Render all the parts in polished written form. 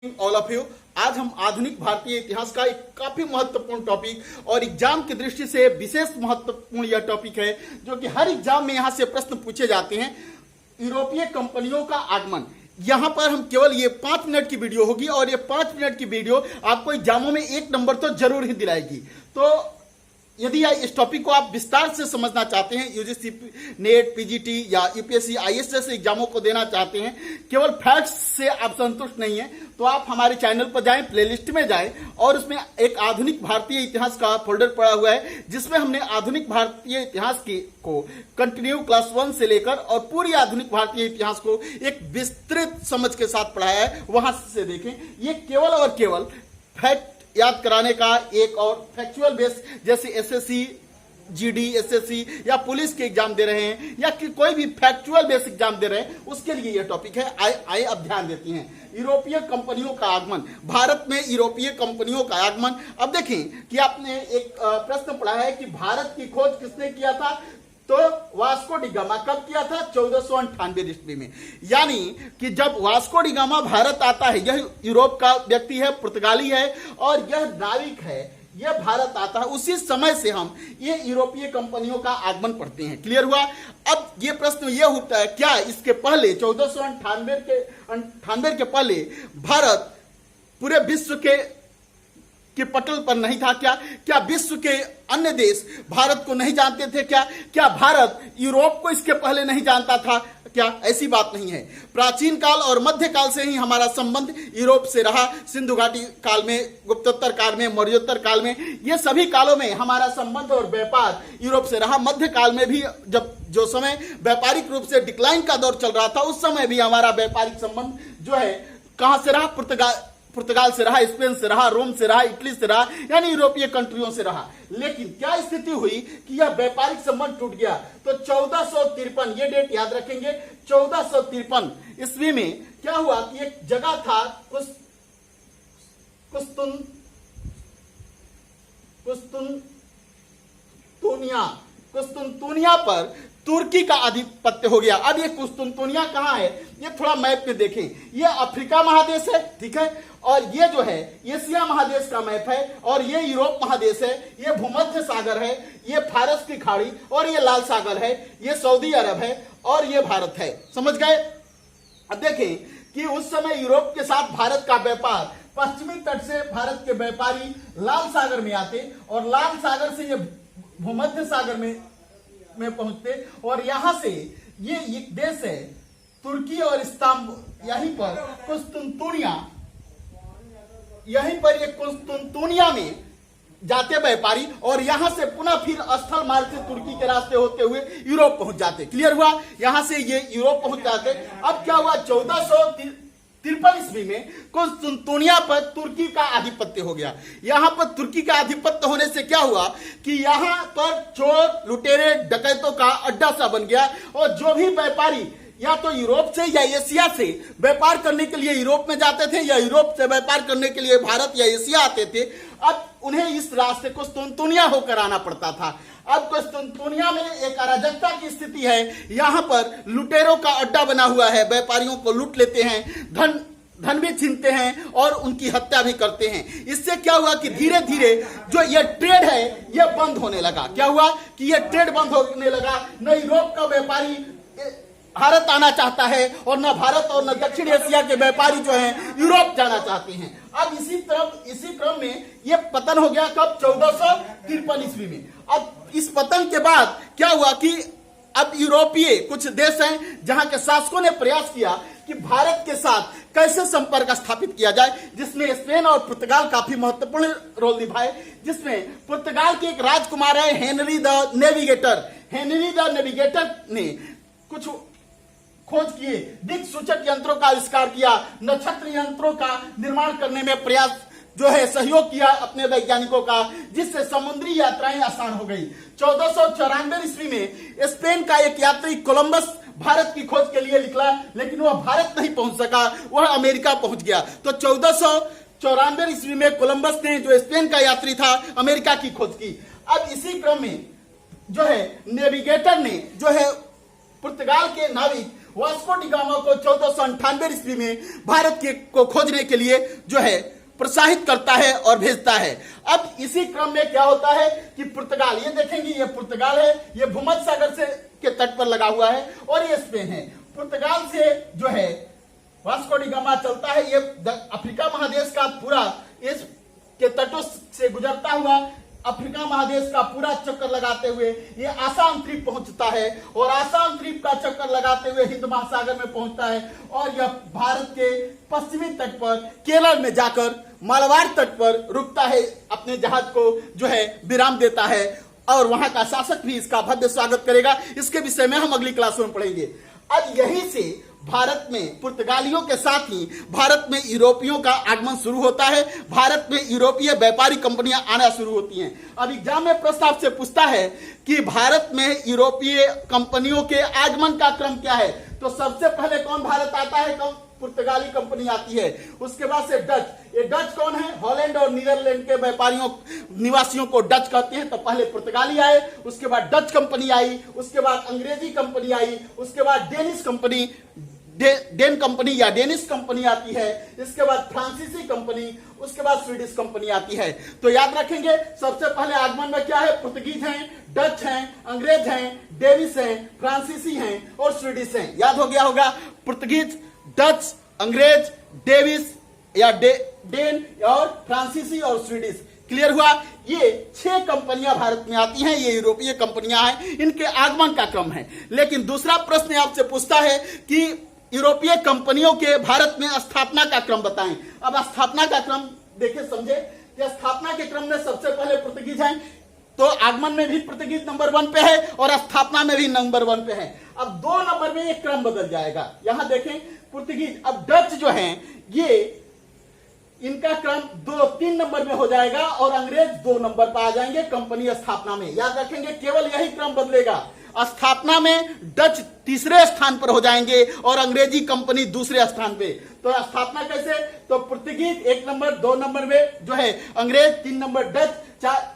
All of you. आज हम आधुनिक भारतीय इतिहास का एक काफी महत्वपूर्ण टॉपिक और एग्जाम की दृष्टि से विशेष महत्वपूर्ण यह टॉपिक है जो कि हर एग्जाम में यहां से प्रश्न पूछे जाते हैं। यूरोपीय कंपनियों का आगमन। यहां पर हम केवल ये 5 मिनट की वीडियो होगी और ये 5 मिनट की वीडियो आपको एग्जामों में 1 नंबर तो जरूर ही दिलाएगी। तो यदि इस टॉपिक को आप विस्तार से समझना चाहते हैं, यूजीसी नेट, पीजीटी या यूपीएससी आईएएस जैसे एग्जामों को देना चाहते हैं, केवल फैक्ट्स से आप संतुष्ट नहीं है, तो आप हमारे चैनल पर जाएं, प्लेलिस्ट में जाएं और उसमें एक आधुनिक भारतीय इतिहास का फोल्डर पड़ा हुआ है जिसमें हमने आधुनिक भारतीय इतिहास को कंटिन्यू क्लास 1 से लेकर और पूरी आधुनिक भारतीय इतिहास को एक विस्तृत समझ के साथ पढ़ाया है। वहां से देखें। ये केवल और केवल फैक्ट याद कराने का एक और फैक्चुअल बेस, जैसे एसएससी, जीडी, एसएससी या पुलिस के एग्जाम दे रहे हैं या कि कोई भी फैक्चुअल बेस एग्जाम दे रहे हैं, उसके लिए यह टॉपिक है। आइए अब ध्यान देती हैं। यूरोपीय कंपनियों का आगमन। भारत में यूरोपीय कंपनियों का आगमन। अब देखें कि आपने एक प्रश्न पढ़ा है कि भारत की खोज किसने किया था, तो वास्को डी गामा कब किया था? 1498 ईस्वी में। यानी कि जब वास्को डी गामा भारत आता है, यह यूरोप का व्यक्ति है, पुर्तगाली है और यह नाविक है, यह भारत आता है, उसी समय से हम ये यूरोपीय कंपनियों का आगमन पढ़ते हैं। क्लियर हुआ? अब ये प्रश्न ये उठता है, क्या इसके पहले 1498 के पहले भारत पूरे विश्व के पटल पर नहीं था? क्या विश्व के अन्य देश भारत को नहीं जानते थे? क्या भारत यूरोप को इसके पहले नहीं जानता था? क्या ऐसी बात नहीं है। प्राचीन काल और मध्य काल से ही हमारा संबंध यूरोप से रहा। सिंधु घाटी काल में, गुप्तोत्तर काल में, मौर्योत्तर काल में, ये सभी कालों में हमारा संबंध और व्यापार यूरोप से रहा। मध्य काल में भी जो समय व्यापारिक रूप से डिक्लाइन का दौर चल रहा था, उस समय भी हमारा व्यापारिक संबंध जो है कहां से रहा? पुर्तगाल से रहा, स्पेन से रहा, रोम से रहा, इटली से रहा, यानी यूरोपीय कंट्रियों से रहा। लेकिन क्या स्थिति हुई कि यह व्यापारिक संबंध टूट गया? तो 1453, ये डेट याद रखेंगे, 1453 ईस्वी में क्या हुआ कि एक जगह था कुस्तुनतुनिया पर तुर्की का आधिपत्य हो गया। अब ये कुस्तुनतुनिया कहां है? ये थोड़ा मैप में देखें। ये अफ्रीका महादेश है, ठीक है, और ये जो है एशिया महादेश का मैप है और ये यूरोप महादेश है, ये भूमध्य सागर है, ये फारस की खाड़ी और ये लाल सागर है, ये सऊदी अरब है और ये भारत है। समझ गए? अब देखें कि उस समय यूरोप के साथ भारत का व्यापार, पश्चिमी तट से भारत के व्यापारी लाल सागर में आते और लाल सागर से ये भूमध्य सागर में पहुंचते और यहां से ये एक देश है तुर्की और इस्तांबुल, यहीं पर कुस्तुनतुनिया में जाते व्यापारी और यहां से पुनः फिर स्थल मार्ग से तुर्की के रास्ते होते हुए यूरोप पहुंच जाते। क्लियर हुआ? यहां से ये यूरोप पहुंच जाते। अब क्या हुआ? 1453 ईस्वी में कुस्तुनतुनिया पर तुर्की का आधिपत्य हो गया। यहां पर तुर्की का आधिपत्य होने से क्या हुआ कि यहां पर चोर, लुटेरे, डकैतों का अड्डा सा बन गया और जो भी व्यापारी या तो यूरोप से या एशिया से व्यापार करने के लिए यूरोप में जाते थे या यूरोप से व्यापार करने के लिए भारत या एशिया आते थे, अब उन्हें इस रास्ते कुस्तुनतुनिया होकर आना पड़ता था। अब कुस्तुनतुनिया में एक अराजकता की स्थिति है। यहां पर लुटेरों का अड्डा बना हुआ है, व्यापारियों को लूट लेते हैं, धन भी छीनते हैं और उनकी हत्या भी करते हैं। इससे क्या हुआ कि धीरे धीरे जो ये ट्रेड है ये बंद होने लगा। क्या हुआ कि ये ट्रेड बंद होने लगा। न यूरोप का व्यापारी भारत आना चाहता है और न भारत और न दक्षिण एशिया के व्यापारी जो हैं यूरोप जाना चाहते हैं। अब इसी क्रम में ये पतन हो गया। कब? 1453 ईस्वी में। अब इस पतन के बाद क्या हुआ कि अब यूरोपीय कुछ देश हैं जहां के शासकों ने प्रयास किया कि भारत के साथ कैसे संपर्क स्थापित किया जाए, जिसमें स्पेन और पुर्तगाल काफी महत्वपूर्ण रोल निभाए। जिसमें पुर्तगाल के एक राजकुमार है हेनरी द नेविगेटर ने कुछ खोज किए, दिक्सूचक यंत्रों का आविष्कार किया, नक्षत्र यंत्रों का निर्माण करने में प्रयास जो है सहयोग किया अपने वैज्ञानिकों का, जिससे समुद्री यात्राएं आसान हो गई। 1494 ईस्वी में स्पेन का एक यात्री कोलंबस भारत की खोज के लिए निकला, लेकिन वह भारत नहीं पहुंच सका, वह अमेरिका पहुंच गया। तो 1494 ईस्वी में कोलंबस ने, जो स्पेन का यात्री था, अमेरिका की खोज की। अब इसी क्रम में जो है नेविगेटर ने जो है पुर्तगाल के नाविक वास्को डी गामा को 1498 ईस्वी में भारत को खोजने के लिए जो है प्रोत्साहित करता है और भेजता है। अब इसी क्रम में क्या होता है कि पुर्तगाल, ये देखेंगे ये पुर्तगाल है, ये भूमध्य सागर से के तट पर लगा हुआ है और ये स्पेन है। पुर्तगाल से जो है वास्को डी गामा चलता है, ये अफ्रीका महादेश का पूरा इस के तटों से गुजरता हुआ अफ्रीका महादेश का पूरा चक्कर लगाते हुए ये आसाम द्वीप पहुंचता है और आसाम द्वीप का चक्कर लगाते हुए हिंद महासागर में पहुंचता है और यह भारत के पश्चिमी तट पर केरल में जाकर मालवार तट पर रुकता है, अपने जहाज को जो है विराम देता है और वहां का शासक भी इसका भव्य स्वागत करेगा। इसके विषय में हम अगली क्लास में पढ़ेंगे। अब यहीं से भारत में पुर्तगालियों के साथ ही भारत में यूरोपियों का आगमन शुरू होता है। भारत में यूरोपीय व्यापारी कंपनियां आना शुरू होती हैं। अब एग्जाम में प्रश्न आपसे पूछता है कि भारत में यूरोपीय कंपनियों के आगमन का क्रम क्या है, तो सबसे पहले कौन भारत आता है, कौन पुर्तगाली कंपनी आती है। उसके बाद से डच, ये डच कौन है, हॉलैंड और नीदरलैंड के व्यापारियों निवासियों को डच कहते हैं। तो पहले पुर्तगाली आए, उसके बाद डच कंपनी आई, उसके बाद अंग्रेजी कंपनी आई, उसके बाद डेनिश कंपनी डेन कंपनी या डेनिश कंपनी आती है, इसके बाद फ्रांसीसी कंपनी, उसके बाद स्वीडिश कंपनी आती है। तो याद रखेंगे सबसे पहले आगमन में क्या है, पुर्तगीज हैं, डच हैं, अंग्रेज हैं, डेनिश हैं, फ्रांसीसी हैं और स्वीडिश हैं। याद हो गया होगा, पुर्तगीज, डच, अंग्रेज, डेविस या डेन और फ्रांसीसी और स्वीडिश। क्लियर हुआ। ये 6 कंपनियां भारत में आती हैं, ये यूरोपीय कंपनियां हैं, इनके आगमन का क्रम है। लेकिन दूसरा प्रश्न आपसे पूछता है कि यूरोपीय कंपनियों के भारत में स्थापना का क्रम बताएं। अब स्थापना का क्रम देखिए, समझे कि स्थापना के क्रम में सबसे पहले पुर्तगीज हैं, तो आगमन में भी पुर्तगीज नंबर 1 पे है और स्थापना में भी नंबर 1 पे है। अब 2 नंबर में एक क्रम बदल जाएगा। यहां देखें पुर्तगीज, अब डच जो हैं ये इनका क्रम 2-3 नंबर में हो जाएगा और अंग्रेज 2 नंबर पर आ जाएंगे कंपनी स्थापना में। याद रखेंगे केवल यही क्रम बदलेगा। स्थापना में डच तीसरे स्थान पर हो जाएंगे और अंग्रेजी कंपनी दूसरे स्थान पे। तो स्थापना कैसे, तो पुर्तगीज 1 नंबर, 2 नंबर में जो है अंग्रेज, 3 number Dutch,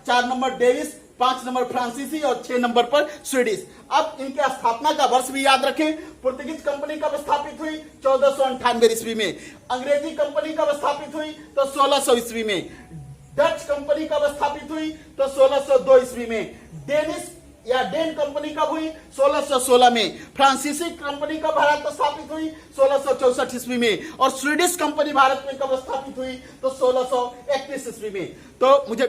4 number Davis, 5 number फ्रांसीसी और 6 नंबर पर स्वीडिश। अब इनके स्थापना का वर्ष भी याद रखें। पुर्तगीज कंपनी कब स्थापित हुई, 1498 ईस्वी में। अंग्रेजी कंपनी कब स्थापित हुई, तो 1600 ईस्वी में। डच कंपनी कब स्थापित हुई, तो 1602 ईस्वी में। डेनिश या डेन कंपनी कब हुई, 1616 में। फ्रांसीसी कंपनी कब भारत में स्थापित हुई, 1664 ईस्वी में। और स्वीडिश कंपनी भारत में कब स्थापित हुई, तो 1631 ईस्वी में। तो मुझे